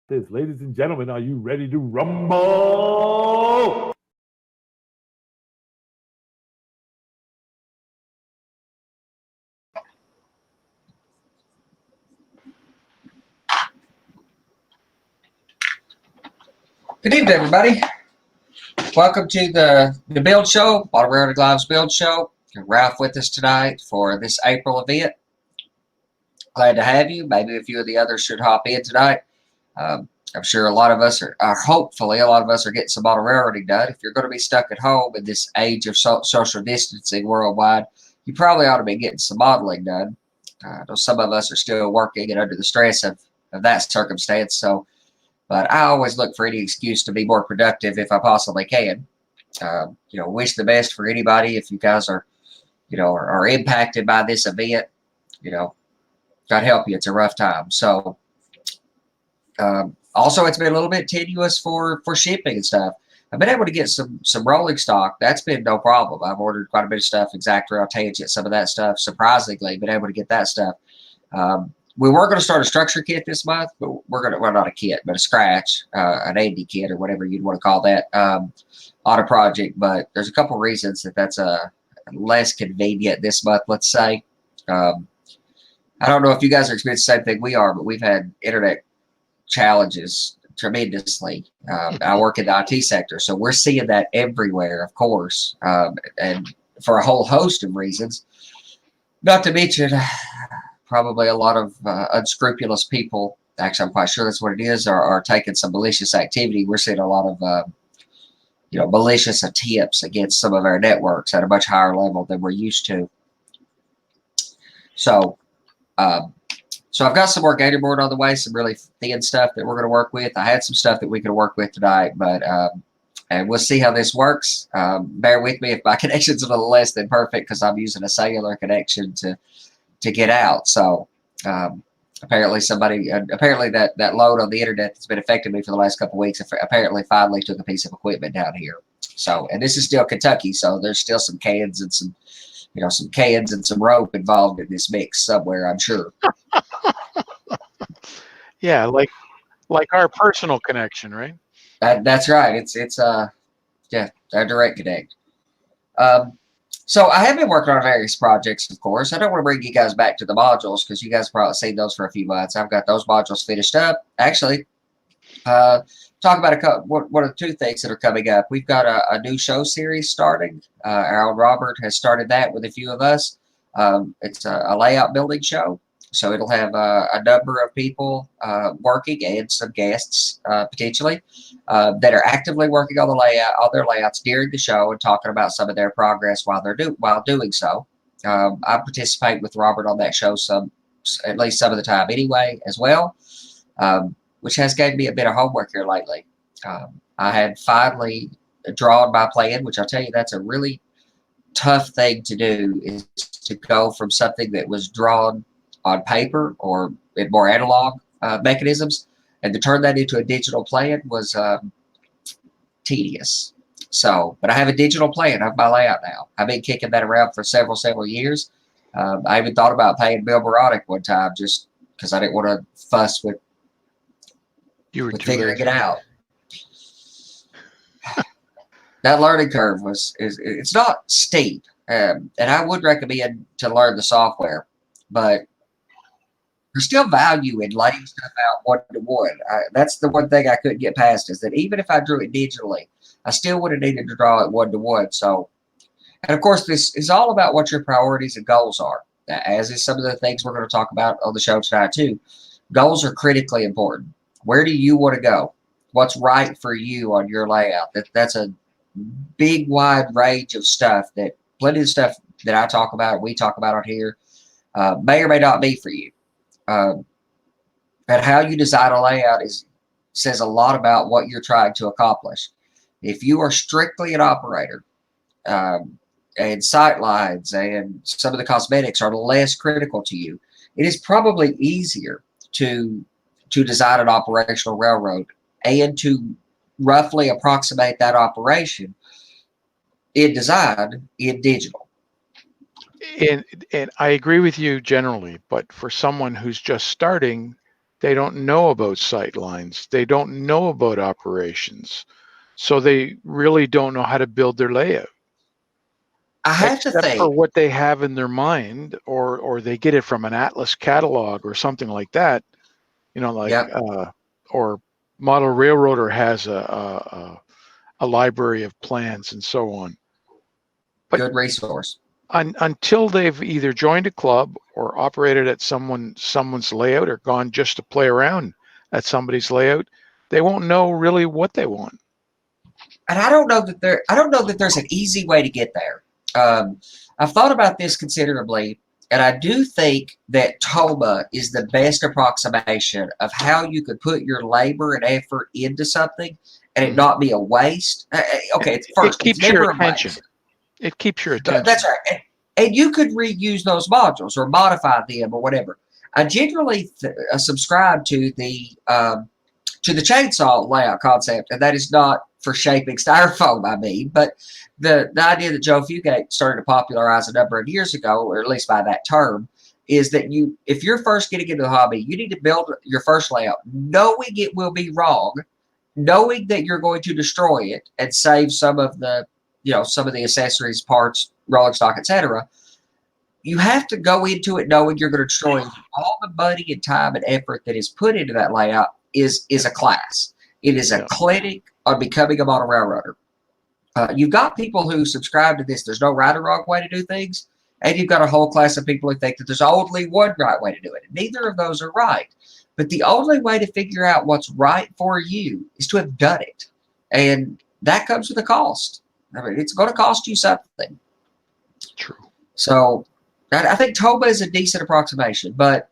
this. Ladies and gentlemen, are you ready to rumble? Good evening, everybody. Welcome to the Build Show, Auto Rarity Live's Build Show. Ralph with us tonight for this April event. Glad to have you. Maybe a few of the others should hop in tonight. I'm sure a lot of us hopefully a lot of us are getting some auto rarity done. If you're going to be stuck at home in this age of social distancing worldwide, you probably ought to be getting some modeling done. I know some of us are still working and under the stress of that circumstance, but I always look for any excuse to be more productive if I possibly can. Wish the best for anybody. If you guys are impacted by this event, God help you. It's a rough time. So, also, it's been a little bit tenuous for shipping and stuff. I've been able to get some rolling stock. That's been no problem. I've ordered quite a bit of stuff, Exact Rail, Tangent, some of that stuff. Surprisingly, been able to get that stuff. We were going to start a structure kit this month, but well, not a kit, but a scratch, an Andy kit or whatever you'd want to call that, auto project. But there's a couple reasons that's less convenient this month, let's say. I don't know if you guys are experiencing the same thing we are, but we've had internet challenges tremendously. I work in the IT sector, so we're seeing that everywhere, of course, and for a whole host of reasons. Not to mention, probably a lot of unscrupulous people, actually I'm quite sure that's what it is, are taking some malicious activity. We're seeing a lot of malicious attempts against some of our networks at a much higher level than we're used to. So I've got some more Gator board on the way, some really thin stuff that we're going to work with. I had some stuff that we could work with tonight, but and we'll see how this works. Bear with me if my connection's a little less than perfect because I'm using a cellular connection to get out. So apparently that load on the internet that's been affecting me for the last couple of weeks apparently finally took a piece of equipment down here. So, and this is still Kentucky, so there's still some cans and some rope involved in this mix somewhere, I'm sure. Yeah, like our personal connection, right? That's right. It's our direct connect. So I have been working on various projects, of course. I don't want to bring you guys back to the modules because you guys have probably seen those for a few months. I've got those modules finished up. Actually, talk about one of the two things that are coming up. We've got a new show series starting. Our own Robert has started that with a few of us. It's a layout building show. So it'll have a number of people working and some guests potentially that are actively working on their layouts during the show and talking about some of their progress while doing so. I participate with Robert on that show at least some of the time anyway as well, which has given me a bit of homework here lately. I had finally drawn my plan, which I'll tell you that's a really tough thing to do, is to go from something that was drawn on paper or in more analog mechanisms, and to turn that into a digital plan was tedious. So, but I have a digital plan of my layout now. I've been kicking that around for several years. I even thought about paying Bill Baronic one time just because I didn't want to fuss with figuring it out. That learning curve it's not steep, and I would recommend to learn the software, but there's still value in laying stuff out one-to-one. That's the one thing I couldn't get past, is that even if I drew it digitally, I still would have needed to draw it one-to-one. So, and of course, this is all about what your priorities and goals are, as is some of the things we're going to talk about on the show tonight too. Goals are critically important. Where do you want to go? What's right for you on your layout? That's a big, wide range of stuff that plenty of stuff that I talk about, we talk about on here, may or may not be for you. And how you design a layout says a lot about what you're trying to accomplish. If you are strictly an operator, and sight lines and some of the cosmetics are less critical to you, it is probably easier to design an operational railroad and to roughly approximate that operation in design in digital. And I agree with you generally, but for someone who's just starting, They don't know about sight lines. They don't know about operations. So they really don't know how to build their layout, I have to except for think. what they have in their mind, or they get it from an Atlas catalog or something like that. Like Yep. or Model Railroader has a library of plans and so on. But Good resource. until they've either joined a club or operated at someone's layout or gone just to play around at somebody's layout, they won't know really what they want. And I don't know that there's an easy way to get there. I've thought about this considerably, and I do think that TOMA is the best approximation of how you could put your labor and effort into something and it not be a waste. Okay, it's Keeps your never a attention. waste. It keeps your attention. That's right. And you could reuse those modules or modify them or whatever. I generally subscribe to the chainsaw layout concept, and that is not for shaping styrofoam, I mean, but the idea that Joe Fugate started to popularize a number of years ago, or at least by that term, is that if you're first getting into the hobby, you need to build your first layout, knowing it will be wrong, knowing that you're going to destroy it and save some of the accessories, parts, rolling stock, etc. You have to go into it knowing you're going to destroy all the money and time and effort that is put into that layout is a class. It is a clinic on becoming a model railroader. You've got people who subscribe to this. There's no right or wrong way to do things. And you've got a whole class of people who think that there's only one right way to do it. Neither of those are right. But the only way to figure out what's right for you is to have done it. And that comes with a cost. I mean, it's going to cost you something. True. So I think TOMA is a decent approximation. But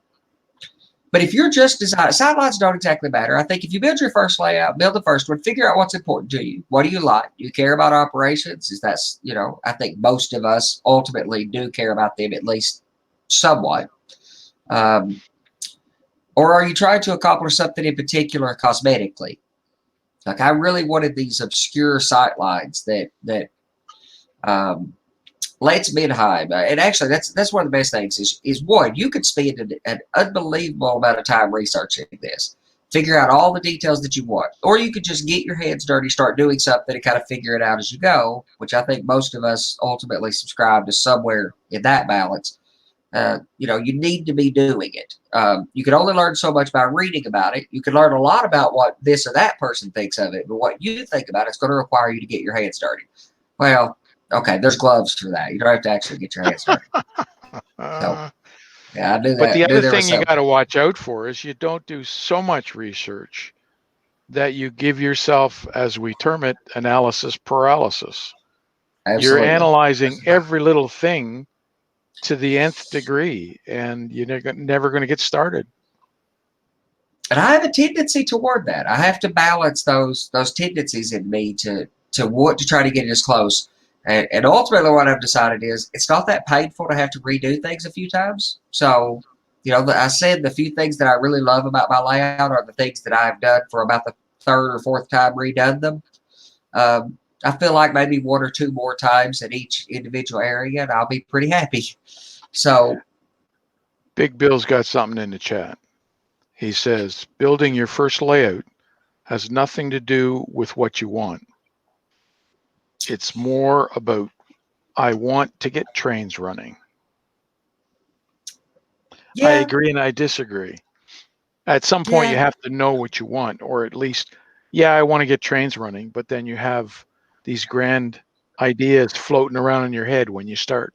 if you're just designing, sidelines don't exactly matter. I think if you build your first layout, build the first one, figure out what's important to you. What do you like? Do you care about operations? I think most of us ultimately do care about them at least somewhat. Or are you trying to accomplish something in particular cosmetically? Like I really wanted these obscure sight lines that Lance Midheim, and actually that's one of the best things is one, you could spend an unbelievable amount of time researching this, figure out all the details that you want, or you could just get your hands dirty, start doing something and kind of figure it out as you go, which I think most of us ultimately subscribe to somewhere in that balance. You need to be doing it. You can only learn so much by reading about it. You can learn a lot about what this or that person thinks of it, but what you think about it's going to require you to get your hands dirty. Well, okay, there's gloves for that. You don't have to actually get your hands dirty. So, yeah, I do that. But the other thing you got to watch out for is you don't do so much research that you give yourself, as we term it, analysis paralysis. Absolutely. You're analyzing every little thing to the nth degree, and you're never going to get started. And I have a tendency toward that. I have to balance those tendencies in me to want to try to get it as close. And ultimately what I've decided is it's not that painful to have to redo things a few times. So, I said the few things that I really love about my layout are the things that I've done for about the third or fourth time redone them. I feel like maybe one or two more times in each individual area, and I'll be pretty happy. So, Big Bill's got something in the chat. He says, building your first layout has nothing to do with what you want. It's more about, I want to get trains running. yeah. I agree and I disagree. At some point, you have to know what you want, or at least, I want to get trains running, but then you have these grand ideas floating around in your head when you start.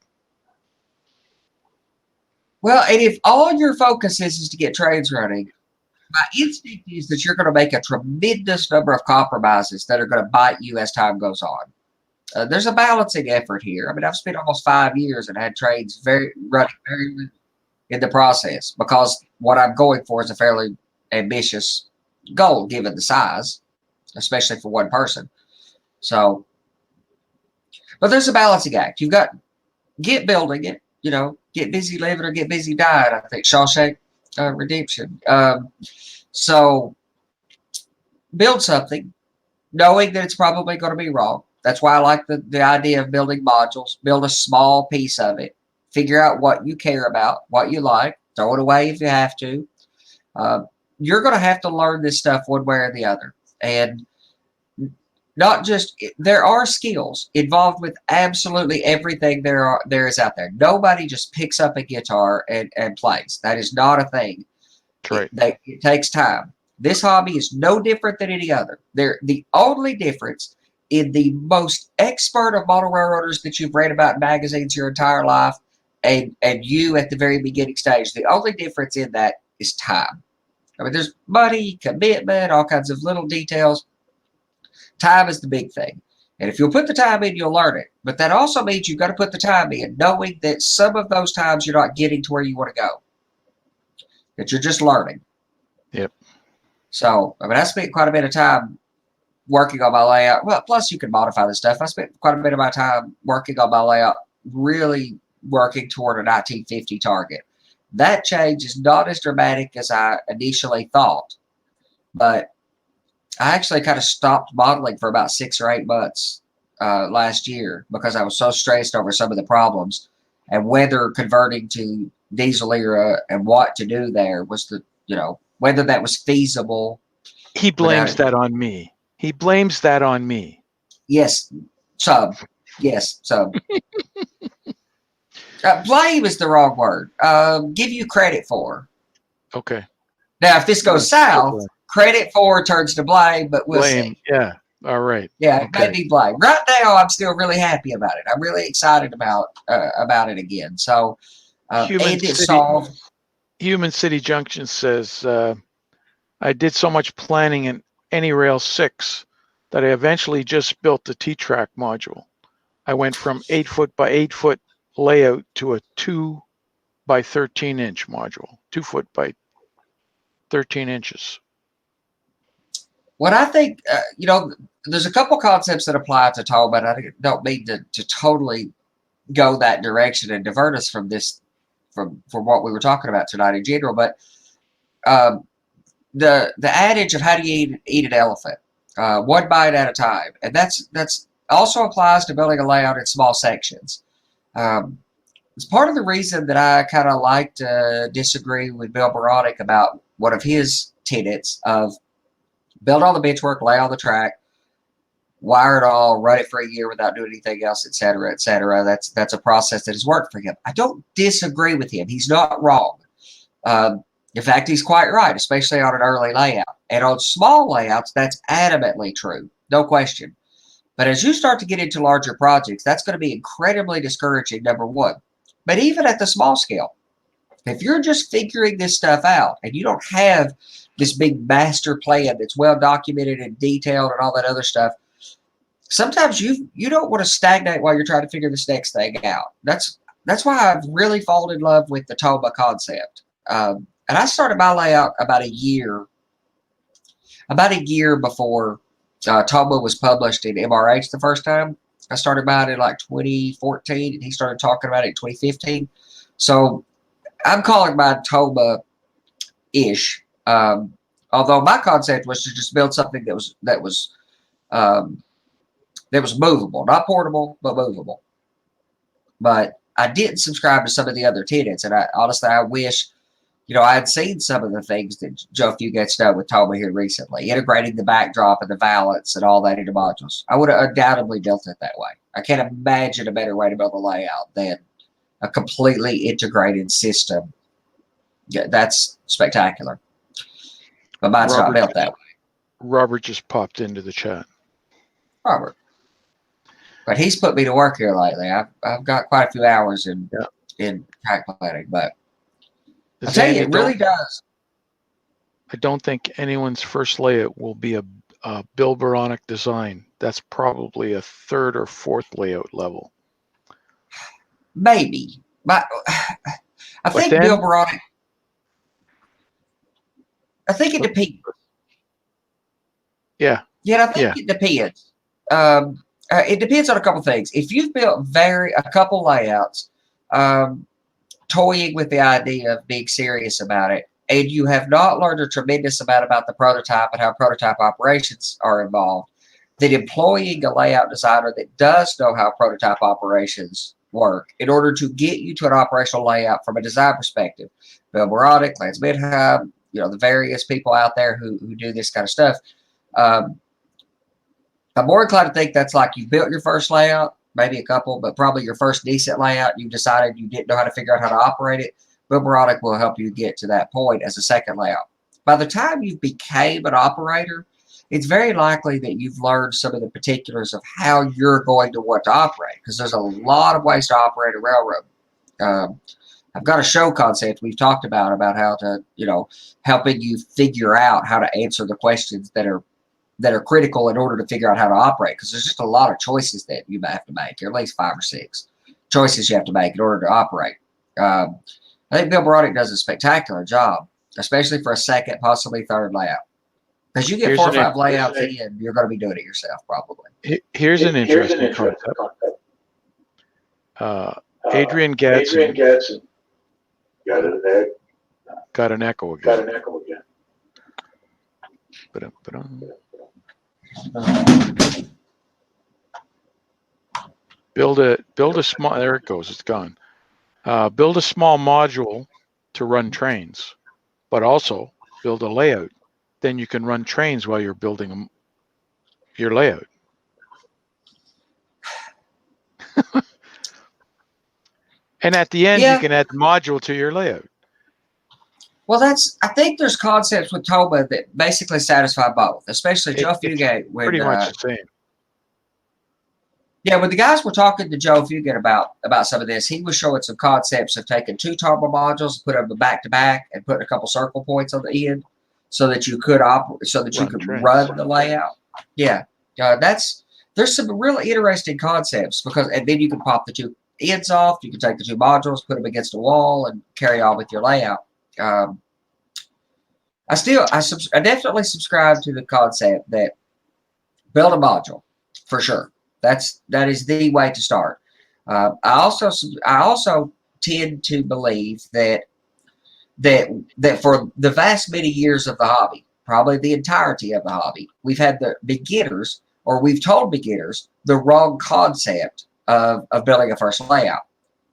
Well, and if all your focus is to get trains running, my instinct is that you're going to make a tremendous number of compromises that are going to bite you as time goes on. There's a balancing effort here. I mean, I've spent almost 5 years and had trains running very in the process because what I'm going for is a fairly ambitious goal given the size, especially for one person. So, but there's a balancing act. You've got get building it, get busy living or get busy dying. I think Shawshank Redemption. So build something, knowing that it's probably going to be wrong. That's why I like the idea of building modules. Build a small piece of it. Figure out what you care about, what you like. Throw it away if you have to. you're going to have to learn this stuff one way or the other. And not just, there are skills involved with absolutely everything there is out there. Nobody just picks up a guitar and plays. That is not a thing. That's right. It takes time. This hobby is no different than any other. The only difference in the most expert of model railroaders that you've read about in magazines your entire life and you at the very beginning stage, the only difference in that is time. I mean, there's money, commitment, all kinds of little details. Time is the big thing. And if you'll put the time in, you'll learn it. But that also means you've got to put the time in, knowing that some of those times you're not getting to where you want to go, that you're just learning. Yep. So, I mean, I spent quite a bit of time working on my layout. Well, plus you can modify this stuff. I spent quite a bit of my time working on my layout, really working toward a 1950 target. That change is not as dramatic as I initially thought, but I actually kind of stopped modeling for about 6 or 8 months last year because I was so stressed over some of the problems and whether converting to diesel era and what to do there was whether that was feasible. He blames that on me. He blames that on me. Yes, some. Yes, some. Blame is the wrong word. Give you credit for. Okay. Now, if this goes south, credit for turns to blame, but we'll see. Yeah. All right. Yeah, okay. Maybe blame. Right now, I'm still really happy about it. I'm really excited about it again. So, Human City Junction says, I did so much planning in AnyRail 6 that I eventually just built the T-Track module. I went from 8 foot by 8 foot layout to a 2 by 13 inch module, 2 foot by 13 inches. What I think, there's a couple concepts that apply to Tom, but I don't mean to totally go that direction and divert us from this, from what we were talking about tonight in general. But the adage of how do you eat an elephant, one bite at a time, and that's also applies to building a layout in small sections. It's part of the reason that I kind of like to disagree with Bill Baronic about one of his tenets of build all the bench work, lay on the track, wire it all, run it for a year without doing anything else, et cetera, et cetera. That's a process that has worked for him. I don't disagree with him. He's not wrong. In fact, he's quite right, especially on an early layout. And on small layouts, that's adamantly true. No question. But as you start to get into larger projects, that's going to be incredibly discouraging, number one. But even at the small scale, if you're just figuring this stuff out and you don't have this big master plan that's well documented and detailed and all that other stuff, sometimes you don't want to stagnate while you're trying to figure this next thing out. That's why I've really fallen in love with the Toma concept. And I started my layout about a year before Toma was published in MRH the first time. I started mine in like 2014, and he started talking about it in 2015. So I'm calling mine Toma-ish. Although my concept was to just build something that was movable, not portable, but movable. But I didn't subscribe to some of the other tenets, and I wish, I had seen some of the things that Joe Fugate's done with Toma here recently, integrating the backdrop and the valance and all that into modules. I would have undoubtedly built it that way. I can't imagine a better way to build a layout than a completely integrated system. Yeah, that's spectacular. But mine's not built that way. Robert just popped into the chat. Robert. But he's put me to work here lately. I've got quite a few hours in track planning, but I tell you, it really does. I don't think anyone's first layout will be a Bill Baronic design. That's probably a third or fourth layout level. Maybe. But I think Bill Baronic, I think it depends. Yeah. Yeah, I think it depends. It depends on a couple things. If you've built a couple layouts, toying with the idea of being serious about it, and you have not learned a tremendous amount about the prototype and how prototype operations are involved, then employing a layout designer that does know how prototype operations work in order to get you to an operational layout from a design perspective. Bill Baronic, Lance Midheim, the various people out there who do this kind of stuff. I'm more inclined to think that's like you built your first layout, maybe a couple, but probably your first decent layout. You decided you didn't know how to figure out how to operate it. Boomeronic will help you get to that point as a second layout. By the time you became an operator, it's very likely that you've learned some of the particulars of how you're going to want to operate, because there's a lot of ways to operate a railroad. I've got a show concept we've talked about how to, helping you figure out how to answer the questions that are critical in order to figure out how to operate, because there's just a lot of choices that you have to make, or at least 5 or 6 choices you have to make in order to operate. I think Bill Brodick does a spectacular job, especially for a second, possibly third layout. Because you get 4 or 5 layouts in, you're going to be doing it yourself, probably. Here's an interesting concept. Adrian Gadsden got an echo again. Build a small. There it goes. It's gone. Build a small module to run trains, but also build a layout. Then you can run trains while you're building your layout. And at the end, you can add the module to your layout. Well, I think there's concepts with Toba that basically satisfy both, especially Joe Fugate. Pretty much the same. Yeah, when the guys were talking to Joe Fugate about some of this, he was showing some concepts of taking 2 turbo modules, put them back to back, and putting a couple circle points on the end, so that you could run the layout. Yeah, there's some really interesting concepts, and then you can pop the 2 ends off. You can take the 2 modules, put them against a wall, and carry on with your layout. I definitely subscribe to the concept that build a module for sure. That is the way to start. I also tend to believe that for the vast many years of the hobby, probably the entirety of the hobby, we've had the beginners, or we've told beginners, the wrong concept of building a first layout,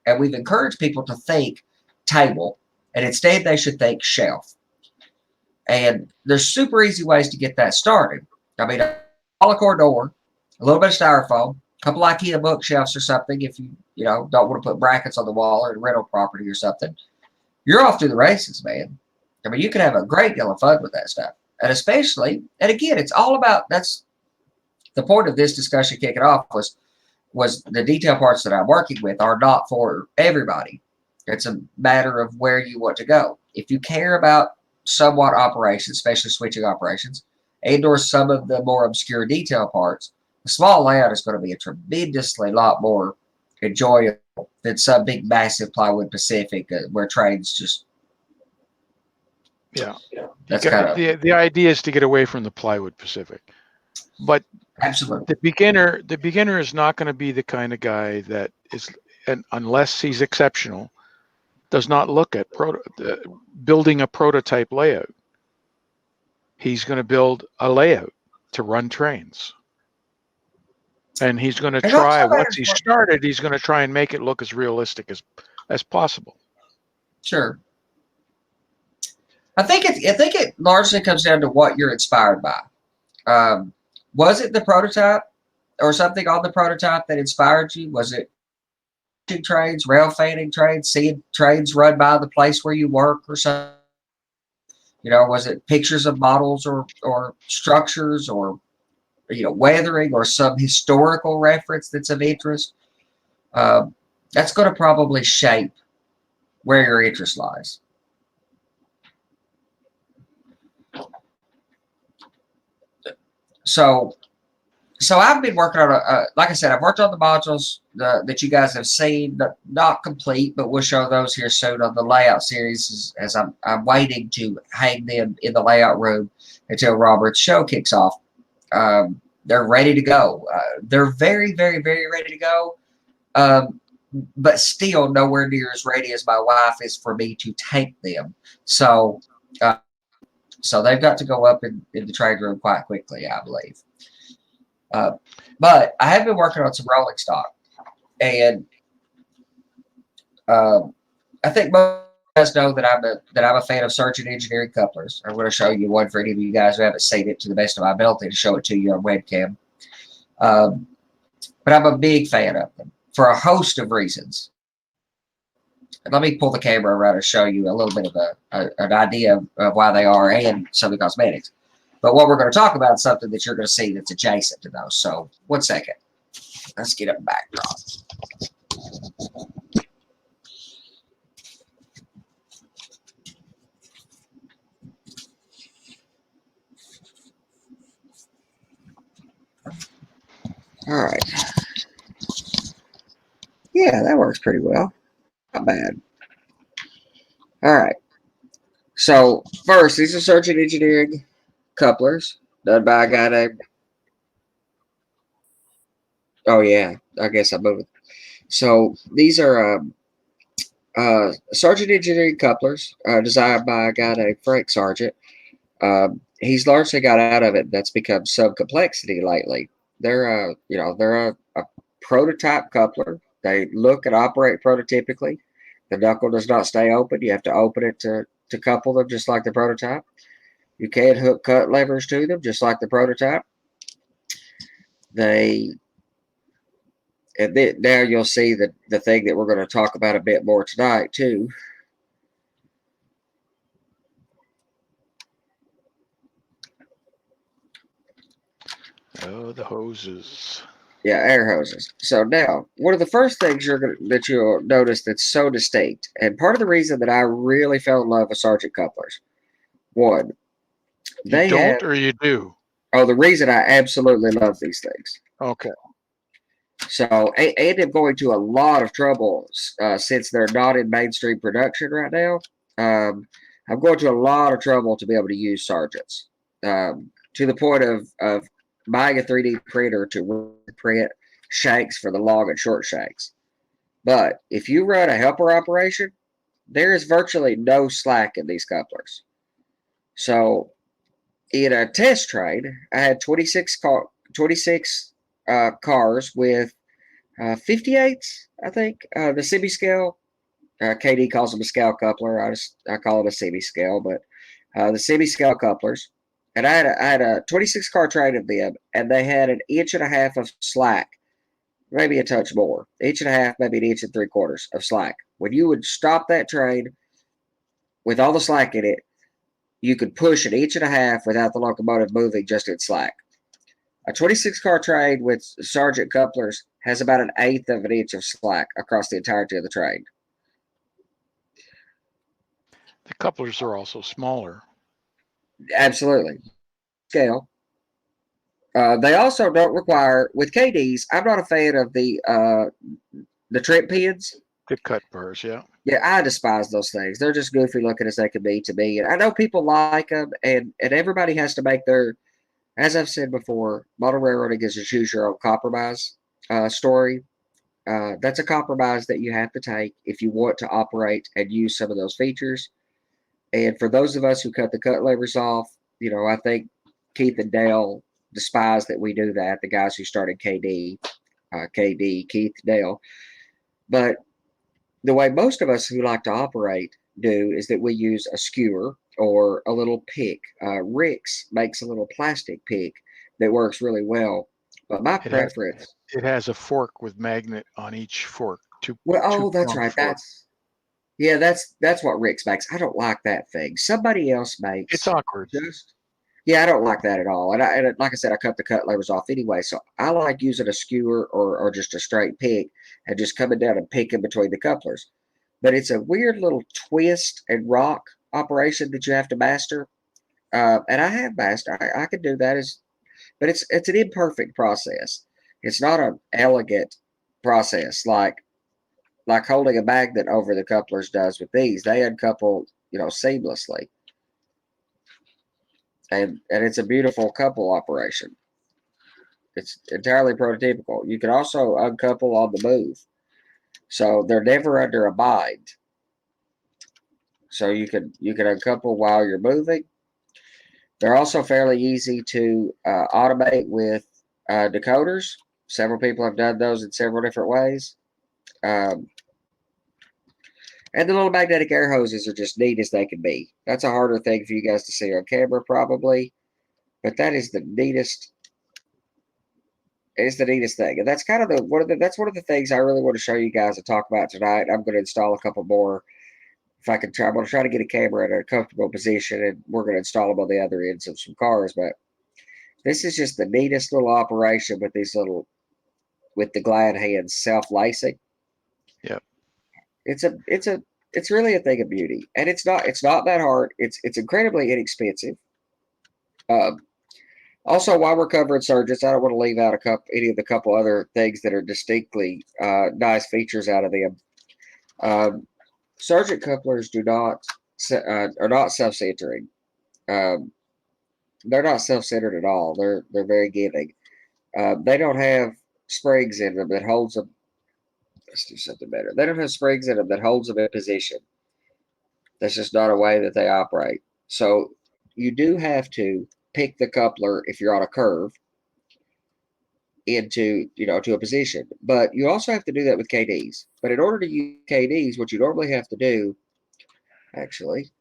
and we've encouraged people to think table, and instead they should think shelf. And there's super easy ways to get that started. I mean, a polycore door, a little bit of styrofoam, a couple IKEA bookshelves or something. If you don't want to put brackets on the wall or a rental property or something, you're off to the races, man. I mean, you can have a great deal of fun with that stuff. And again, it's all about, that's the point of this discussion kicking off was the detail parts that I'm working with are not for everybody. It's a matter of where you want to go. If you care about somewhat operations, especially switching operations, and/or some of the more obscure detail parts, a small layout is going to be a tremendously lot more enjoyable than some big, massive plywood Pacific where trains just. Yeah. That's kind of the idea is to get away from the plywood Pacific, but absolutely the beginner is not going to be the kind of guy that is, and unless he's exceptional, does not look at building a prototype layout. He's going to build a layout to run trains. And he's going to try, once he's started, he's going to try and make it look as realistic as possible. Sure. I think it largely comes down to what you're inspired by. Was it the prototype or something on the prototype that inspired you? Was it trains, rail fanning trains, seeing trains run by the place where you work or something? Was it pictures of models or structures or weathering or some historical reference that's of interest? That's going to probably shape where your interest lies. So I've been working on like I said, I've worked on the modules that you guys have seen, not complete, but we'll show those here soon on the layout series as I'm waiting to hang them in the layout room until Robert's show kicks off. They're ready to go. They're very, very, very ready to go, but still nowhere near as ready as my wife is for me to take them. So they've got to go up in the trade room quite quickly, I believe. But I have been working on some rolling stock, and I think most guys know that I'm a fan of search and engineering couplers. I'm going to show you one for any of you guys who haven't seen it to the best of my ability to show it to you on webcam. But I'm a big fan of them for a host of reasons. And let me pull the camera around and show you a little bit of an idea of why they are and some of the cosmetics. But what we're going to talk about is something that you're going to see that's adjacent to those. So 1 second. Let's get a backdrop. All right. Yeah, that works pretty well. Not bad. All right. So first, these are search and engineering couplers done by a guy named. Oh yeah, I guess I moved. So these are search and engineering couplers designed by a guy named Frank Sargent. He's largely got out of it. That's become some complexity lately. They're a prototype coupler. They look and operate prototypically. The knuckle does not stay open. You have to open it to couple them, just like the prototype. You can hook cut levers to them, just like the prototype. Now you'll see the thing that we're going to talk about a bit more tonight too. Oh, the hoses. Yeah, air hoses. So now, one of the first things that you'll notice that's so distinct, and part of the reason that I really fell in love with Sargent couplers, one, You they have. don't or you do? Oh, the reason I absolutely love these things. Okay. So, and I'm going to a lot of trouble since they're not in mainstream production right now. I'm going to a lot of trouble to be able to use Sargents, to the point of buying a 3D printer to print shanks for the long and short shanks. But if you run a helper operation, there is virtually no slack in these couplers. So, in a test train, I had 26 cars with 58s, I think. The semi scale, KD calls them a scale coupler. I call it a semi scale, but the semi scale couplers. And I had a 26 car train of them, and they had an inch and a half of slack, maybe a touch more, inch and a half, maybe an inch and 3/4 of slack. When you would stop that train with all the slack in it, you could push an inch and a half without the locomotive moving just in slack. A 26 car train with Sargent couplers has about an eighth of an inch of slack across the entirety of the train. The couplers are also smaller. Absolutely. Scale. They also don't require, with KDs, I'm not a fan of the trip pins. The cut bars, yeah. Yeah, I despise those things. They're just goofy looking as they can be to me. And I know people like them, and everybody has to make their, as I've said before, model railroading is a choose your own compromise story. That's a compromise that you have to take if you want to operate and use some of those features. And for those of us who cut the cut levers off, I think Keith and Dale despise that we do that. The guys who started KD, Keith, Dale. But the way most of us who like to operate do is that we use a skewer or a little pick. Rick's makes a little plastic pick that works really well. But my preference. It has a fork with magnet on each fork. That's right. Fork. That's what Rick's makes. I don't like that thing. Somebody else makes. It's awkward. I don't like that at all. And like I said, I cut the cut levers off anyway. So I like using a skewer or just a straight pick and just coming down and picking between the couplers. But it's a weird little twist and rock operation that you have to master. And I have mastered. I can do that. But it's an imperfect process. It's not an elegant process like holding a magnet over the couplers does with these. They uncouple, seamlessly. And it's a beautiful couple operation. It's entirely prototypical. You can also uncouple on the move. So they're never under a bind. So you can uncouple while you're moving. They're also fairly easy to automate with decoders. Several people have done those in several different ways. And the little magnetic air hoses are just neat as they can be. That's a harder thing for you guys to see on camera probably, but that is the neatest. It's the neatest thing, and that's kind of that's one of the things I really want to show you guys and talk about tonight. I'm going to install a couple more if I can try. I'm going to try to get a camera in a comfortable position, and we're going to install them on the other ends of some cars. But this is just the neatest little operation with with the glad hands self-lacing. Yep. It's really a thing of beauty, and it's not that hard. It's incredibly inexpensive. Also, while we're covering Surgeons, I don't want to leave out any of the couple other things that are distinctly nice features out of them. Sargent couplers are not self-centering. They're not self-centered at all. They're very giving. They don't have springs in them that holds them. Let's do something better. They don't have springs in them that holds them in position. That's just not a way that they operate. So you do have to pick the coupler if you're on a curve into to a position, but you also have to do that with KDs. But in order to use KDs, what you normally have to do, actually,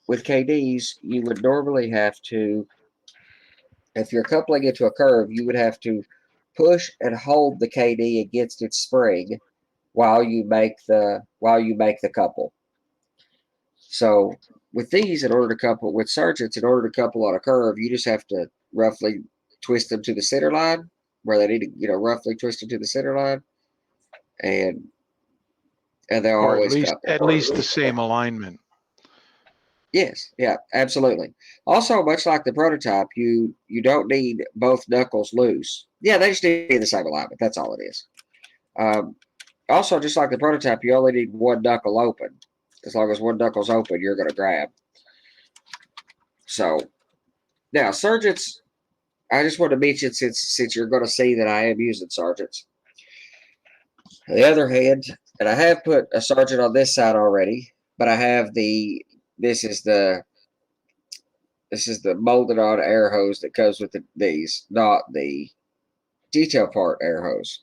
with KDs, you would normally have to, if you're coupling into a curve, you would have to push and hold the KD against its spring while you make the couple. So with these, in order to couple with Sargents, in order to couple on a curve, you just have to roughly twist them to the center line where they need to, roughly twist them to the center line, and they'll Or always couple. at least the same alignment. Yes, yeah, absolutely. Also, much like the prototype, you don't need both knuckles loose. Yeah, they just need to be the same alignment. That's all it is. Also, just like the prototype, you only need one knuckle open. As long as one knuckle's open, you're going to grab. So, now, Sargents, I just want to mention, since you're going to see that I am using Sargents. On the other hand, and I have put a Sargent on this side already, but I have this is the molded on air hose that comes with these, not the detail part air hose.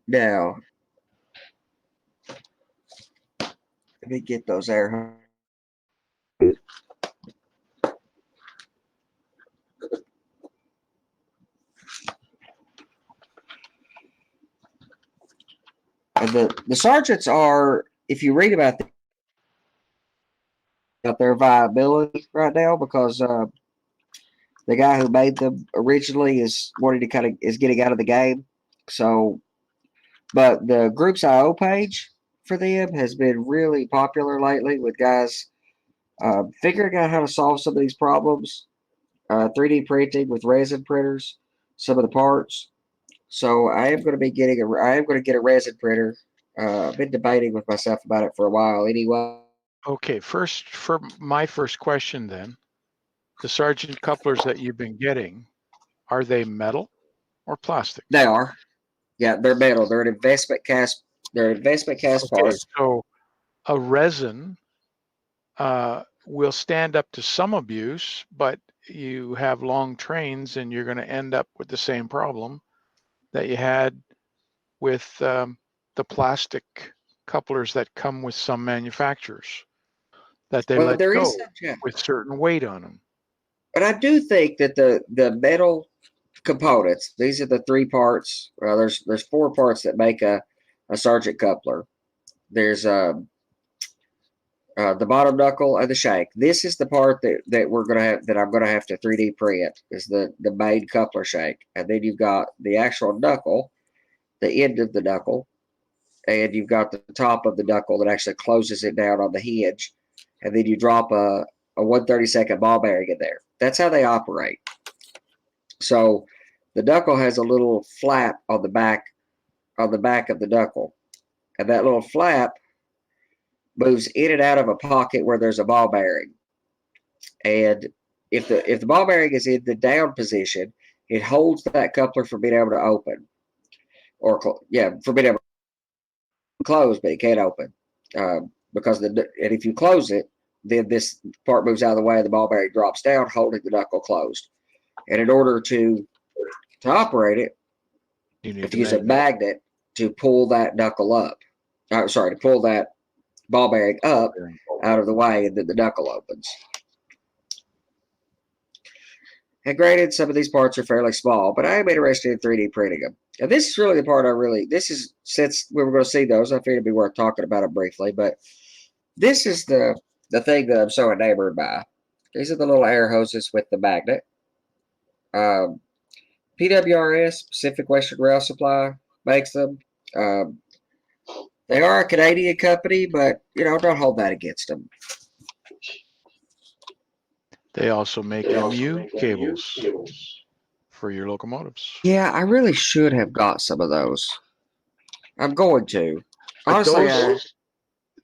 Now, let me get those air hoses. And the Sargents are, if you read about their viability right now, because the guy who made them originally is getting out of the game. So, but the Groups IO page for them has been really popular lately with guys figuring out how to solve some of these problems, 3D printing with resin printers, some of the parts. So I am going to get a resin printer. I've been debating with myself about it for a while anyway. Okay, for my first question then, the Sargent couplers that you've been getting, are they metal or plastic? They are. Yeah, they're metal. They're an investment cast. They're investment cast parts. So a resin will stand up to some abuse, but you have long trains and you're going to end up with the same problem that you had with the plastic couplers that come with some manufacturers, that they let go with certain weight on them. But I do think that the metal components, these are the three parts. Well, there's four parts that make a Sargent coupler. There's the bottom knuckle and the shank. This is the part that we're gonna have, that I'm gonna have to 3D print, is the main coupler shank. And then you've got the actual knuckle, the end of the knuckle, and you've got the top of the knuckle that actually closes it down on the hinge. And then you drop a 1/32 ball bearing in there. That's how they operate. So the knuckle has a little flap on the back of the knuckle, and that little flap moves in and out of a pocket where there's a ball bearing. And if the ball bearing is in the down position, it holds that coupler from being able to open, from being able to close, but it can't open because and if you close it, then this part moves out of the way, and the ball bearing drops down, holding the knuckle closed. And in order to operate it, you have to use a magnet to pull that knuckle up. To pull that ball bearing up out of the way, and then the knuckle opens. And granted, some of these parts are fairly small, but I am interested in 3D printing them. And this is really the part since we were going to see those, I figured it'd be worth talking about them briefly, but this is the thing that I'm so enamored by. These are the little air hoses with the magnet. PWRS, Pacific Western Rail Supply, makes them. They are a Canadian company, but, don't hold that against them. They also make MU cables for your locomotives. Yeah, I really should have got some of those. I'm going to. Honestly,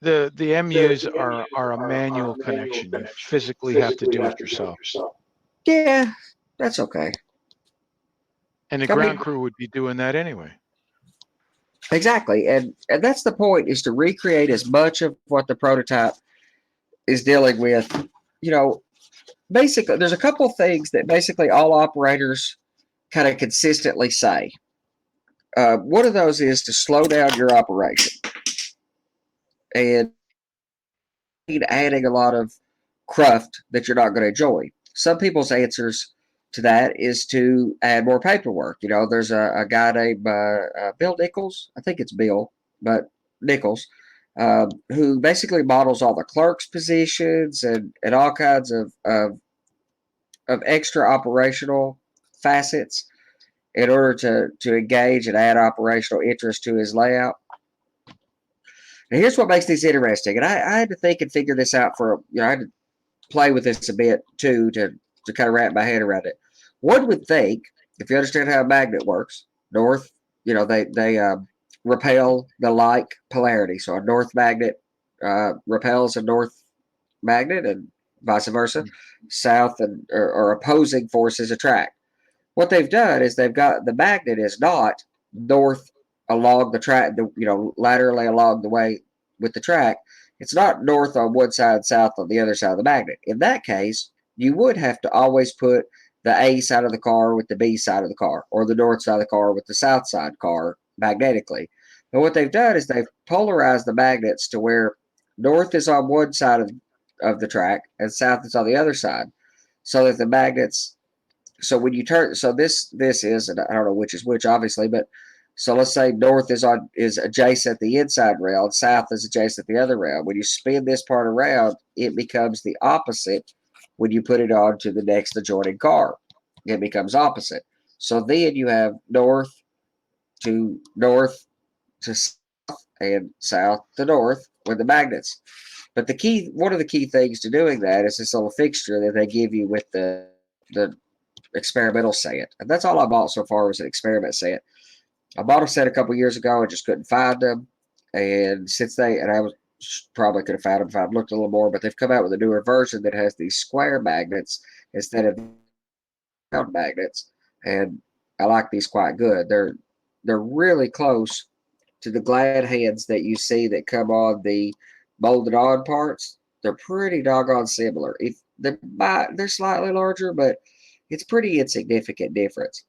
the MUs are a manual connection. You physically have to do it yourself. Yeah, that's okay. And the ground crew would be doing that anyway. Exactly. And that's the point, is to recreate as much of what the prototype is dealing with. Basically, there's a couple things that basically all operators kind of consistently say. One of those is to slow down your operation. And adding a lot of cruft that you're not going to enjoy. Some people's answers to that is to add more paperwork. There's a guy named Bill Nichols. I think it's Bill, but Nichols, who basically models all the clerks' positions and all kinds of extra operational facets in order to engage and add operational interest to his layout. And here's what makes these interesting. And I had to think and figure this out I had to play with this a bit too to kind of wrap my head around it. One would think, if you understand how a magnet works, north, they repel the like polarity. So a north magnet repels a north magnet, and vice versa. Mm-hmm. South or opposing forces attract. What they've done is they've got the magnet is not north along the track, laterally along the way with the track. It's not north on one side, south on the other side of the magnet. In that case, you would have to always put the A side of the car with the B side of the car, or the north side of the car with the south side car magnetically. But what they've done is they've polarized the magnets to where north is on one side of the track and south is on the other side, so that the magnets. So when you turn, so this is, and I don't know which is which, obviously, but so let's say north is adjacent the inside rail, and south is adjacent the other rail. When you spin this part around, it becomes the opposite. When you put it on to the next adjoining car, it becomes opposite. So then you have north to south and south to north with the magnets. But one of the key things to doing that is this little fixture that they give you with the experimental set. And that's all I bought so far was an experiment set. I bought a set a couple years ago and just couldn't find them. And I probably could have found them if I'd looked a little more, but they've come out with a newer version that has these square magnets instead of round magnets. And I like these quite good. They're really close to the glad hands that you see that come on the molded on parts. They're pretty doggone similar. If they're slightly larger, but it's pretty insignificant difference.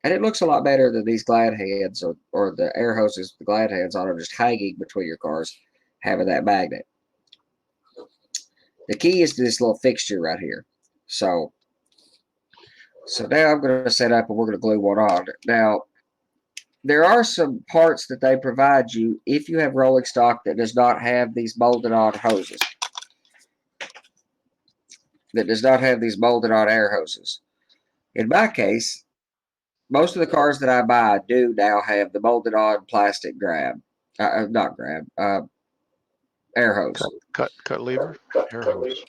And it looks a lot better than these glad hands or the air hoses, the glad hands on them just hanging between your cars, having that magnet. The key is to this little fixture right here. So now I'm going to set up and we're going to glue one on. Now, there are some parts that they provide you if you have rolling stock that does not have these molded on hoses. That does not have these molded on air hoses. In my case, most of the cars that I buy do now have the molded on plastic air hose. Cut lever? Air hose.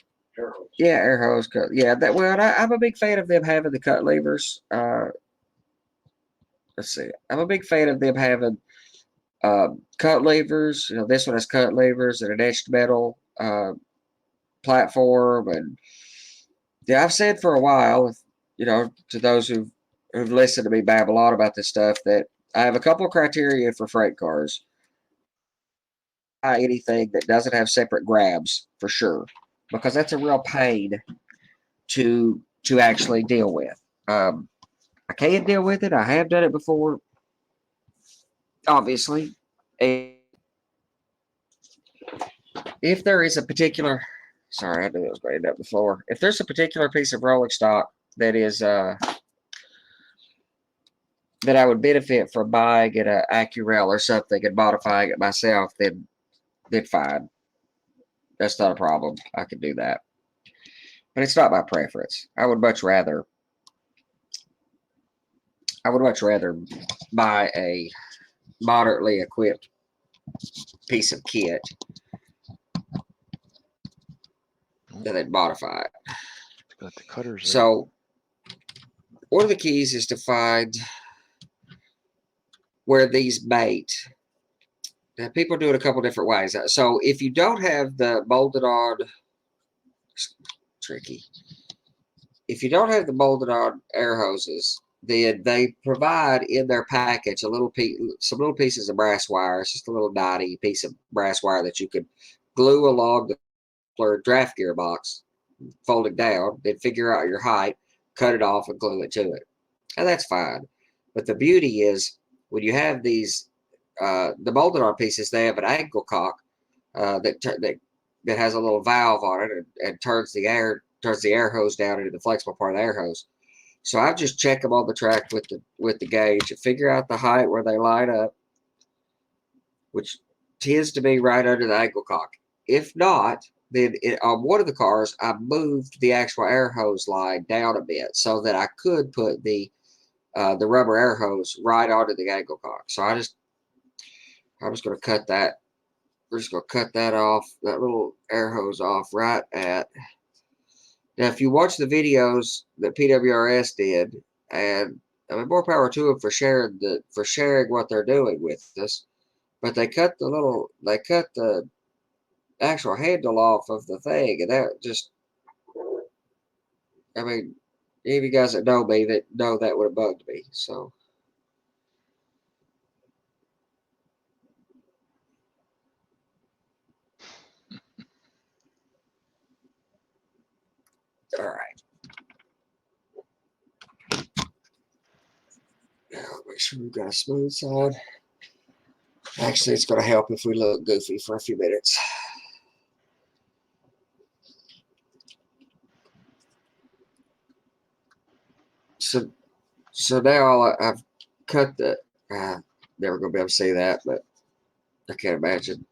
Yeah, air hose. Yeah, I'm a big fan of them having the cut levers. Let's see. I'm a big fan of them having cut levers. This one has cut levers and an etched metal platform. And yeah, I've said for a while, to those who've listened to me babble on about this stuff, that I have a couple of criteria for freight cars. Anything that doesn't have separate grabs, for sure, because that's a real pain to actually deal with. I can't deal with it. I have done it before. obviously, and if there is a particular, sorry, I knew it was going to end up the floor. If there's a particular piece of rolling stock that is that I would benefit from buying at an AccuRail or something and modifying it myself, then fine. That's not a problem. I could do that. But it's not my preference. I would much rather buy a moderately equipped piece of kit than then modify it. It's got the cutters there. So one of the keys is to find where these mate. Now, people do it a couple different ways. So if you don't have the molded on, tricky. If you don't have the molded on air hoses, then they provide in their package some little pieces of brass wire. It's just a little knotty piece of brass wire that you could glue along the draft gearbox, fold it down, then figure out your height, cut it off, and glue it to it. And that's fine. But the beauty is when you have these, the molded on pieces, they have an angle cock that has a little valve on it and turns the air hose down into the flexible part of the air hose. So I just check them on the track with the gauge and figure out the height where they line up, which tends to be right under the angle cock. If not, then on one of the cars, I moved the actual air hose line down a bit so that I could put the rubber air hose right onto the angle cock. So I'm just going to cut that. We're just going to cut that off, that little air hose off right at. Now, if you watch the videos that PWRS did, and I mean, more power to them for sharing what they're doing with us, but they cut the actual handle off of the thing, and that just, I mean, any of you guys that know me that know that would have bugged me. So, all right. Now, make sure we've got a smooth side. Actually, it's going to help if we look goofy for a few minutes. So now I've cut the. Never going to be able to see that, but I can't imagine.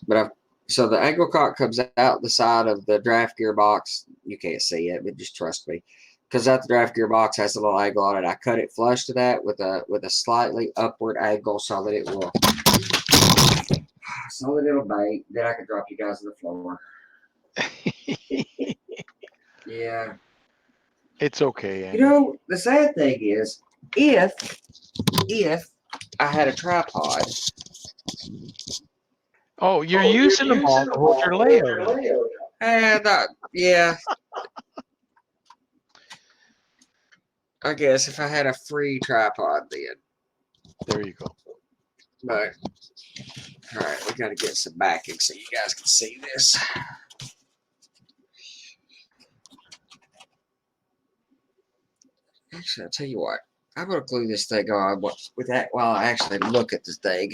But so the angle cock comes out the side of the draft gearbox. You can't see it, but just trust me. Because out the draft gearbox has a little angle on it. I cut it flush to that with a slightly upward angle so that it'll bait. Then I can drop you guys on the floor. Yeah. It's okay, Andy. You know, the sad thing is, if I had a tripod. Oh, you're using them all to hold your layout. And yeah. I guess if I had a free tripod, then. There you go. But all right, we got to get some backing so you guys can see this. Actually, I'll tell you what. I'm going to glue this thing on with that while I actually look at this thing.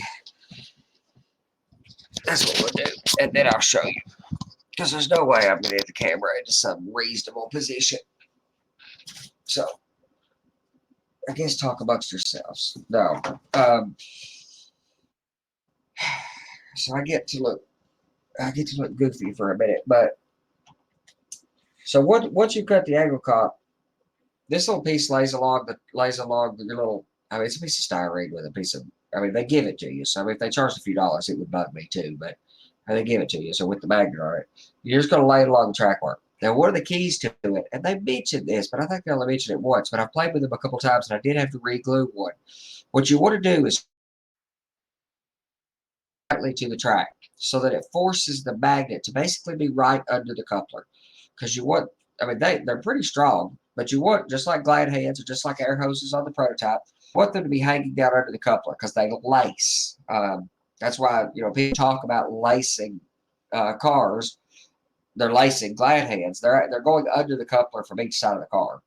That's what we'll do. And then I'll show you. Because there's no way I'm going to get the camera into some reasonable position. So, I guess talk amongst yourselves. No. So I get to look goofy for a minute. But, so once you cut the angle cock, this little piece lays along the little. I mean, it's a piece of styrene with a piece of. I mean, they give it to you. So I mean, if they charged a few dollars, it would bug me too. But they give it to you. So with the magnet on it, you're just going to lay it along the track work. Now, one of the keys to it, and they mentioned this, but I think they only mentioned it once. But I've played with them a couple times, and I did have to re-glue one. What you want to do is to the track so that it forces the magnet to basically be right under the coupler, because you want. I mean, they're pretty strong. But you want, just like glad hands or just like air hoses on the prototype, you want them to be hanging down under the coupler because they lace. That's why, people talk about lacing cars. They're lacing glad hands. They're going under the coupler from each side of the car.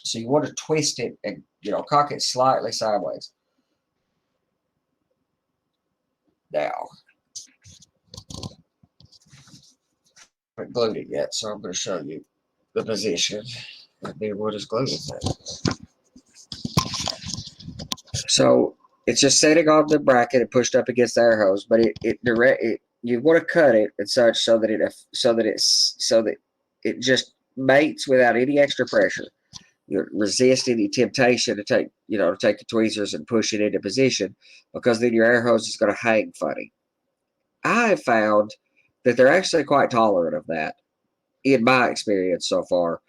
So you want to twist it and, cock it slightly sideways. Now, I haven't glued it yet, so I'm going to show you the position. And then we'll just glue the thing. So it's just sitting on the bracket and pushed up against the air hose, but you want to cut it and such so that it just mates without any extra pressure. You resist any temptation to take the tweezers and push it into position, because then your air hose is going to hang funny. I have found that they're actually quite tolerant of that, in my experience so far.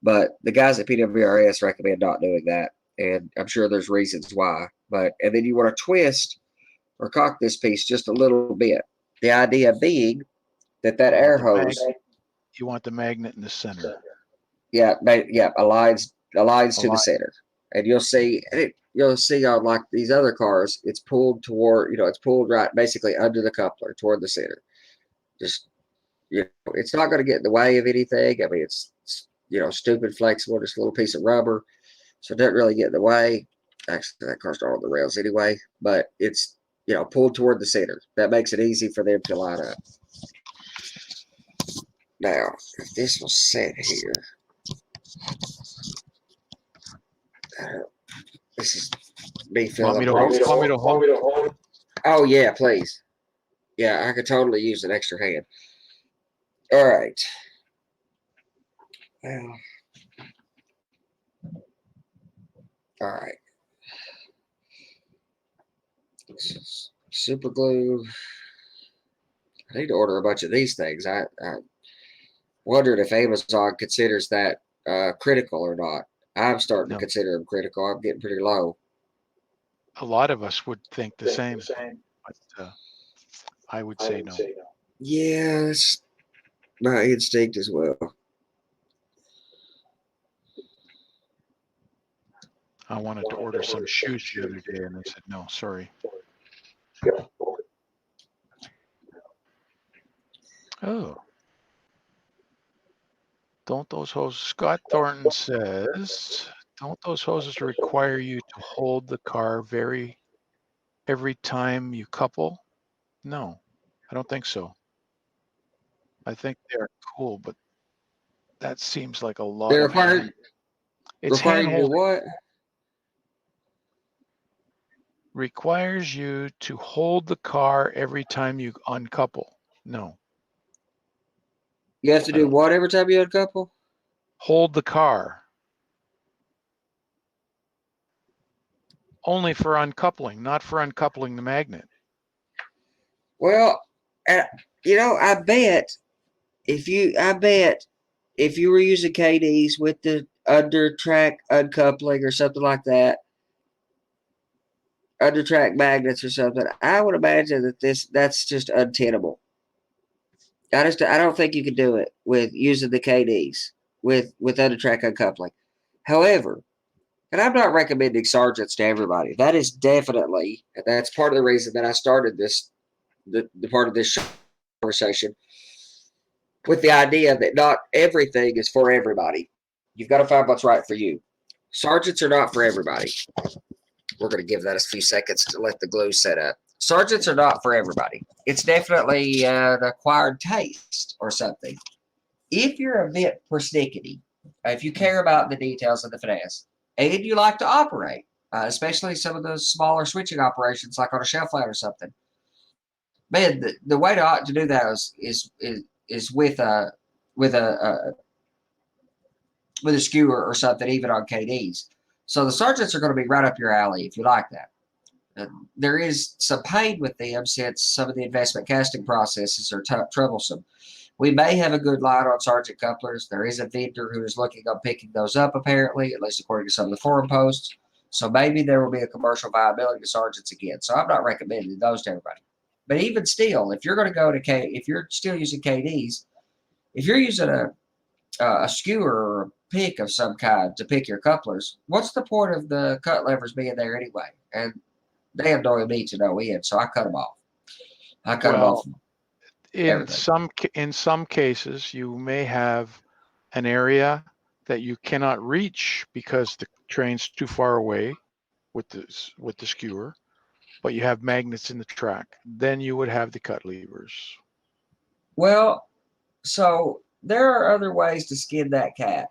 But the guys at PWRS recommend not doing that, and I'm sure there's reasons why. And then you want to twist or cock this piece just a little bit. The idea being that air hose. You want the magnet in the center. Yeah, aligns to the center, and you'll see on like these other cars, it's pulled toward, it's pulled right basically under the coupler toward the center. Just, it's not going to get in the way of anything. I mean, it's stupid flexible, just a little piece of rubber, so it doesn't really get in the way. Actually, that car's not on the rails anyway, but it's pulled toward the center. That makes it easy for them to line up. Now, if this was set here. This is me feeling. Want me to hold? Oh yeah, please. Yeah, I could totally use an extra hand. All right. Well. All right. This is super glue. I need to order a bunch of these things. I wondered if Amazon considers that critical or not. I'm starting to consider them critical. I'm getting pretty low. A lot of us would think the same, but I would say no. Yeah, that's my instinct as well. I wanted to order some shoes the other day, and they said no, sorry. Oh. Don't those hoses, Scott Thornton says, don't those hoses require you to hold the car every time you couple? No, I don't think so. I think they're cool, but that seems like a lot They're of hand. It's hand you what? Requires you to hold the car every time you uncouple. No. You have to do what every time you uncouple? Hold the car. Only for uncoupling, not for uncoupling the magnet. Well, I bet if you were using KDs with the under track uncoupling or something like that, under track magnets or something, I would imagine that's just untenable. I don't think you could do it with using the KDs with under track uncoupling. However, and I'm not recommending sergeants to everybody. That is definitely, and that's part of the reason that I started the part of this conversation with the idea that not everything is for everybody. You've got to find what's right for you. Sergeants are not for everybody. We're going to give that a few seconds to let the glue set up. Sergeants are not for everybody. It's definitely the acquired taste or something. If you're a bit persnickety, if you care about the details of the finesse, and you like to operate, especially some of those smaller switching operations like on a shelf line or something, man, the way to do that is with a skewer or something, even on KDs. So the sergeants are going to be right up your alley if you like that. There is some pain with them since some of the investment casting processes are troublesome. We may have a good line on sergeant couplers. There is a vendor who is looking on picking those up, apparently, at least according to some of the forum posts. So maybe there will be a commercial viability to sergeants again. So I'm not recommending those to everybody. But even still, if you're going to go to if you're still using KDs, if you're using a skewer or a pick of some kind to pick your couplers, what's the point of the cut levers being there anyway? And they annoy me to no end, so I cut them off. I cut them off. In some cases, you may have an area that you cannot reach because the train's too far away with the skewer, but you have magnets in the track. Then you would have the cut levers. Well, so there are other ways to skin that cat.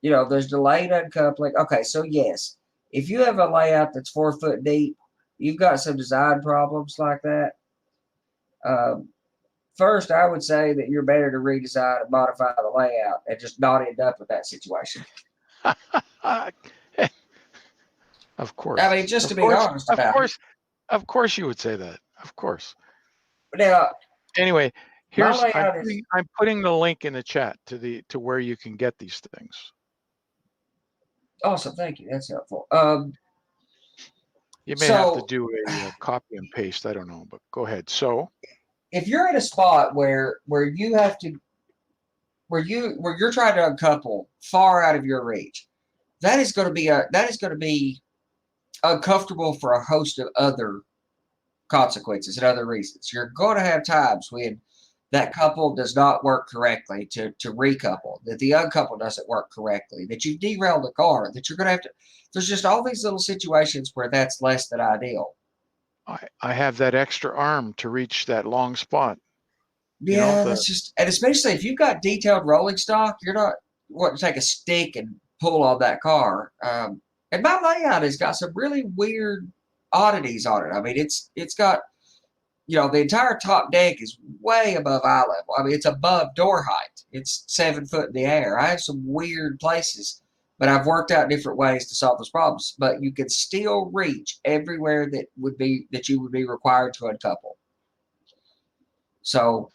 There's delayed uncoupling. Okay, so yes, if you have a layout that's 4 foot deep, you've got some design problems like that. First, I would say that you're better to redesign and modify the layout and just not end up with that situation. Of course. I mean, just to be honest about it. Of course you would say that. Of course. Now, anyway, I'm putting the link in the chat to where you can get these things. Awesome, thank you. That's helpful. You may have to do a copy and paste. I don't know, but go ahead. So, if you're in a spot where you have to, where you're trying to uncouple far out of your reach, that is going to be uncomfortable for a host of other consequences and other reasons. You're going to have times when that couple does not work correctly to recouple, that the uncouple doesn't work correctly, that you've derailed the car, that you're going to have to. There's just all these little situations where that's less than ideal. I have that extra arm to reach that long spot. Yeah, that's just, and especially if you've got detailed rolling stock, you're not wanting to take a stick and pull on that car. And my layout has got some really weird oddities on it. I mean, it's got, the entire top deck is way above eye level. I mean, it's above door height. It's 7 foot in the air. I have some weird places, but I've worked out different ways to solve those problems. But you can still reach everywhere that you would be required to uncouple. So,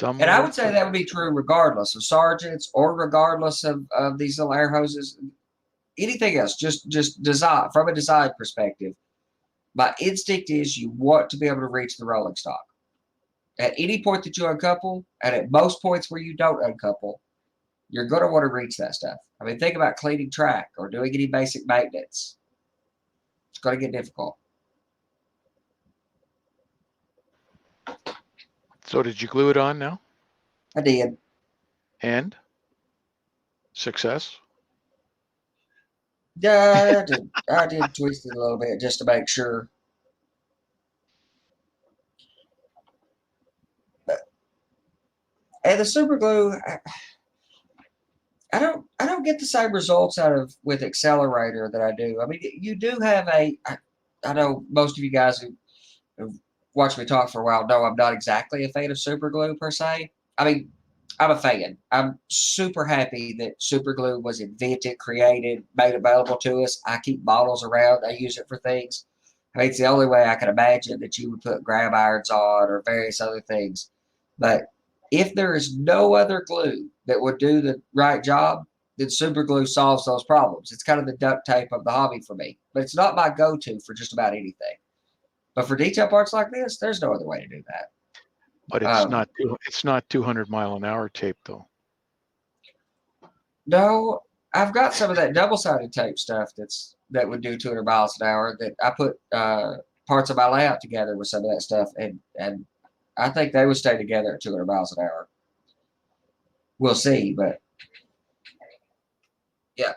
and I would say that would be true regardless of sergeants or regardless of these little air hoses. Anything else, just design, from a design perspective, my instinct is you want to be able to reach the rolling stock. At any point that you uncouple, and at most points where you don't uncouple, you're going to want to reach that stuff. I mean, think about cleaning track or doing any basic maintenance. It's going to get difficult. So did you glue it on now? I did. And? Success? Yeah, I did twist it a little bit just to make sure. And the super glue, I don't get the same results out of with Accelerator that I do. I mean, you do have I know most of you guys who've watched me talk for a while know I'm not exactly a fan of super glue per se. I mean, I'm a fan. I'm super happy that super glue was invented, created, made available to us. I keep bottles around. I use it for things. I mean, it's the only way I can imagine that you would put grab irons on or various other things. But if there is no other glue that would do the right job, then super glue solves those problems. It's kind of the duct tape of the hobby for me. But it's not my go-to for just about anything. But for detail parts like this, there's no other way to do that. But it's not 200 mile an hour tape though. No, I've got some of that double-sided tape stuff that would do 200 miles an hour. That I put parts of my layout together with some of that stuff, and I think they would stay together at 200 miles an hour. We'll see, but yeah.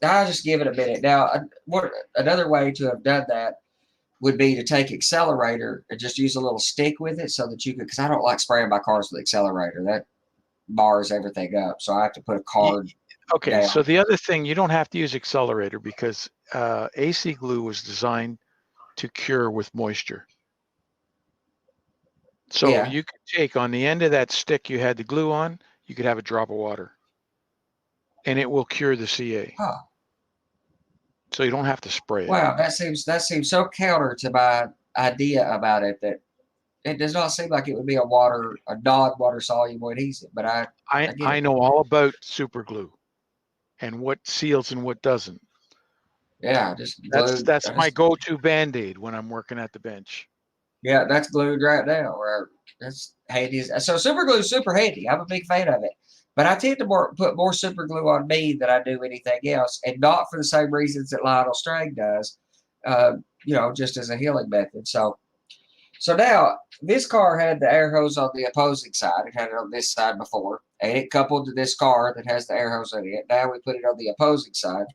I'll just give it a minute. Now, another way to have done that would be to take Accelerator and just use a little stick with it so that you could, because I don't like spraying my cars with Accelerator. That bars everything up. So I have to put a card Okay, down. so the other thing, you don't have to use Accelerator because AC glue was designed to cure with moisture. So you could take on the end of that stick you had the glue on, you could have a drop of water. And it will cure the CA. Huh. So you don't have to spray it. Wow, that seems so counter to my idea about it that it does not seem like it would be a non-water soluble adhesive. But I know all about super glue and what seals and what doesn't. Yeah, just glued. That's my go-to Band-Aid when I'm working at the bench. Yeah, that's glued right now. Or that's handy. So super glue is super handy. I'm a big fan of it. But I tend to put more super glue on me than I do anything else, and not for the same reasons that Lionel Strang does. Just as a healing method. So now this car had the air hose on the opposing side. It had it on this side before, and it coupled to this car that has the air hose in it. Now we put it on the opposing side.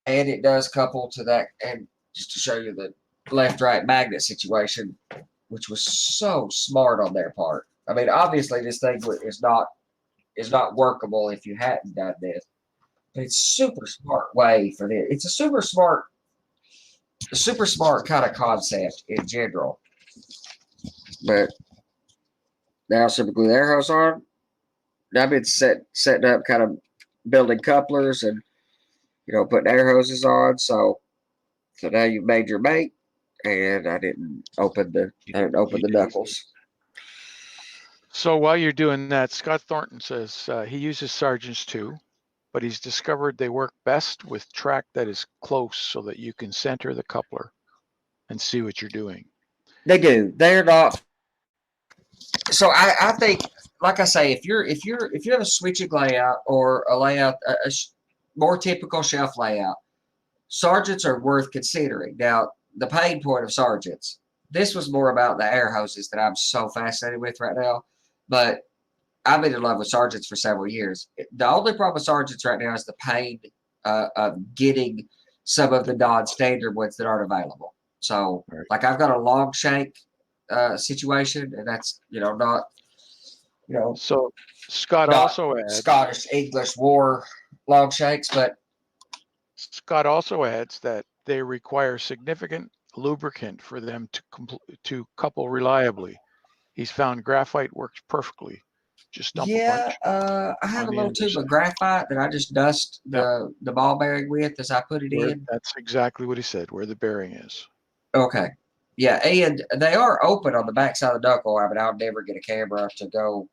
And it does couple to that, and just to show you the left-right magnet situation, which was so smart on their part. I mean, obviously this thing is not workable if you hadn't done this, but it's super smart way for this. It's a super smart kind of concept in general. But now simply the air hose on. I've been setting up, kind of building couplers and putting air hoses on. So now you've made your mate, and I didn't open the knuckles. So while you're doing that, Scott Thornton says he uses Sargents too, but he's discovered they work best with track that is close so that you can center the coupler and see what you're doing. They do. They're not. So I think, like I say, if you have a switching layout or a layout, a more typical shelf layout, Sargents are worth considering. Now, the pain point of Sargents, this was more about the air hoses that I'm so fascinated with right now. But I've been in love with Sargents for several years. The only problem with Sargents right now is the pain of getting some of the non-standard ones that aren't available. So, like, I've got a long shank situation, and that's not So Scott not also adds Scottish English war long shanks, but Scott also adds that they require significant lubricant for them to couple reliably. He's found graphite works perfectly. Just dump a bunch. I have a little tube of graphite that I just dust the ball bearing with as I put it in. That's exactly what he said, where the bearing is. Okay. Yeah, and they are open on the backside of the knuckle. I mean, I'll never get a camera to go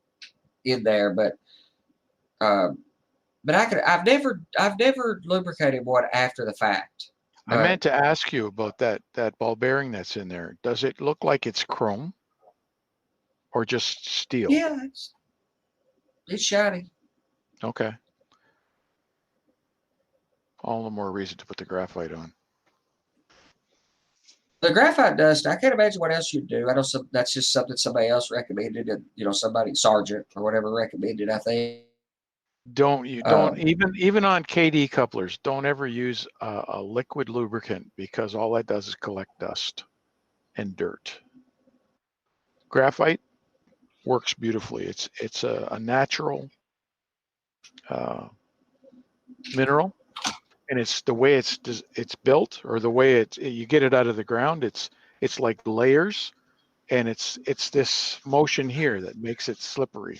in there, but I've never lubricated one after the fact. I meant to ask you about that ball bearing that's in there. Does it look like it's chrome or just steel? Yeah, it's shiny. Okay. All the more reason to put the graphite on. The graphite dust, I can't imagine what else you'd do. I know that's just something somebody else recommended, and somebody Sergeant or whatever recommended, I think. Don't even on KD couplers, don't ever use a liquid lubricant because all that does is collect dust and dirt. Graphite works beautifully. It's a natural mineral, and it's the way it's built, or the way you get it out of the ground. It's like layers, and it's this motion here that makes it slippery.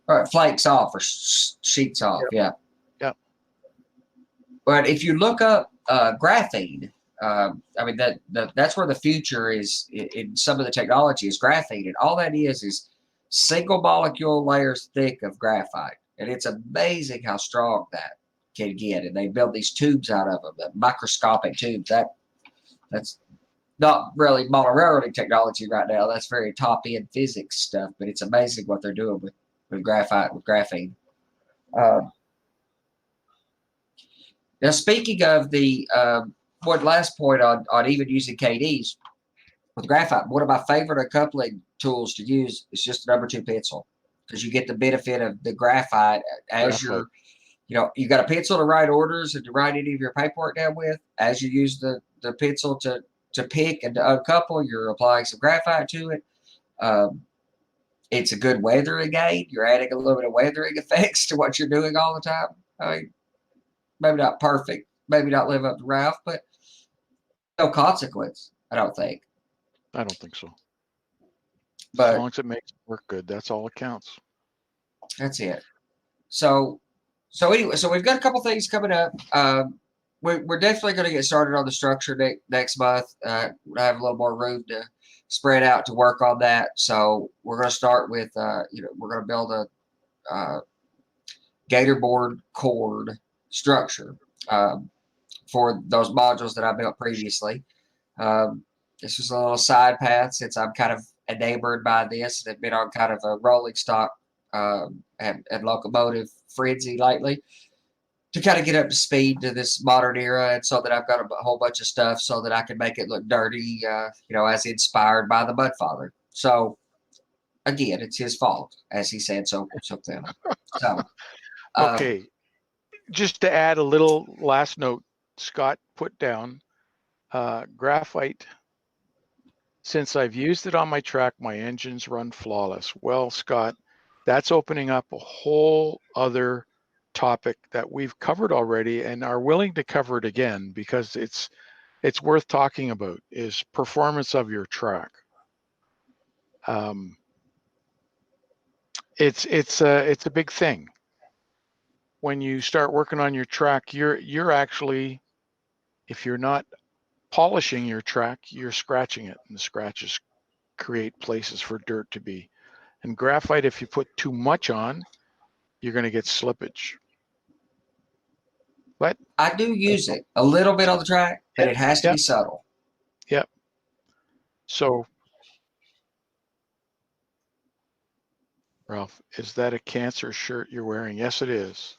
Or it flakes off or sheets off. Yep. Yeah. But if you look up graphene, I mean that's where the future is in some of the technology is graphene, and all that is single molecule layers thick of graphite, and it's amazing how strong that can get. And they build these tubes out of them, the microscopic tubes. That's not really modern railroading technology right now. That's very top end physics stuff, but it's amazing what they're doing with graphite, with graphene. Now, speaking of the one last point on even using KDs with graphite, one of my favorite coupling tools to use is just a number 2 pencil, because you get the benefit of the graphite as you're, you got a pencil to write orders and to write any of your paperwork down with. As you use the pencil to pick and to uncouple, you're applying some graphite to it. It's a good weathering aid. You're adding a little bit of weathering effects to what you're doing all the time. I mean, maybe not perfect, maybe not live up to Ralph, but no consequence, I don't think. I don't think so. But as long as it makes it work good, that's all that counts. That's it. So anyway, so we've got a couple things coming up. We're definitely going to get started on the structure next month. I have a little more room to spread out to work on that. So we're going to start with, we're going to build a gator board cord structure for those modules that I built previously. This was a little side path since I'm kind of enamored by this and have been on kind of a rolling stock and locomotive frenzy lately, to kind of get up to speed to this modern era, and so that I've got a whole bunch of stuff so that I can make it look dirty, as inspired by the Mudfather. So again, it's his fault, as he said so clearly. So okay, just to add a little last note, Scott put down graphite. Since I've used it on my track, my engines run flawless. Well, Scott, that's opening up a whole other topic that we've covered already and are willing to cover it again because it's worth talking about, is performance of your track. It's a big thing. When you start working on your track, you're actually, if you're not polishing your track, you're scratching it, and the scratches create places for dirt to be. And graphite, if you put too much on, you're going to get slippage. But I do use it a little bit on the track, but it has to be subtle. Yep. So, Ralph, is that a Cancer shirt you're wearing? Yes, it is.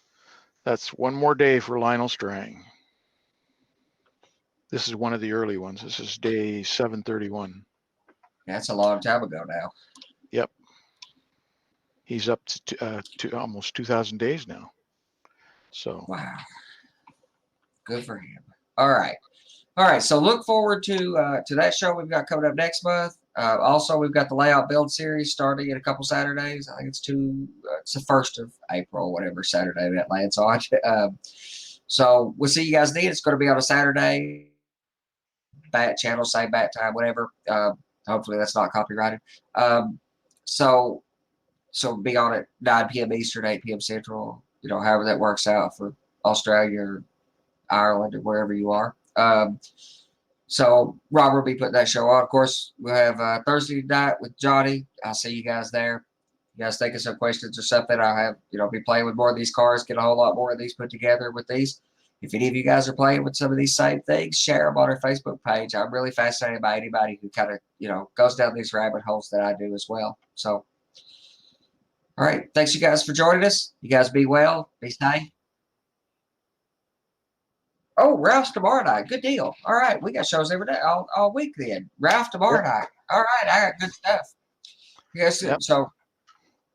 That's one more day for Lionel Strang. This is one of the early ones. This is day 731. That's a long time ago now. Yep. He's up to almost 2,000 days now. So wow, good for him. All right. So look forward to that show we've got coming up next month. Also, we've got the layout build series starting in a couple Saturdays. I think it's the 1st of April, whatever Saturday that lands on. So we'll see you guys then. It's going to be on a Saturday. Bat channel, same bat time, whatever. Hopefully that's not copyrighted. So be on at 9 p.m. Eastern, 8 p.m. Central. However that works out for Australia or Ireland or wherever you are. So Robert will be putting that show on. Of course, we'll have Thursday night with Johnny. I'll see you guys there. You guys think of some questions or something. I'll have, be playing with more of these cars, get a whole lot more of these put together with these. If any of you guys are playing with some of these same things, share them on our Facebook page. I'm really fascinated by anybody who kind of, goes down these rabbit holes that I do as well. So, all right. Thanks, you guys, for joining us. You guys be well. Be safe. Oh, Ralph's tomorrow night. Good deal. All right. We got shows every day, all week then. Ralph tomorrow night. All right. I got good stuff. Yes. Yep. So,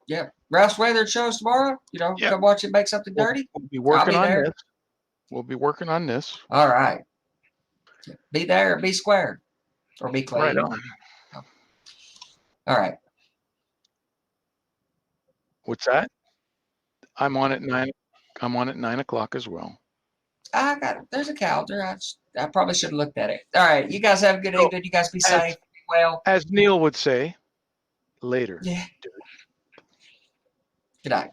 yeah. Ralph's Weather shows tomorrow. Come watch it, make something dirty. We'll be working on this. We'll be working on this. All right. Be there, be square, or be clean. Right on. All right. What's that? I'm on at 9. I'm on at 9 o'clock as well. I got it. There's a calendar. I probably should have looked at it. All right. You guys have a good evening. You guys be safe. Be well. As Neil would say, later. Yeah. Good night.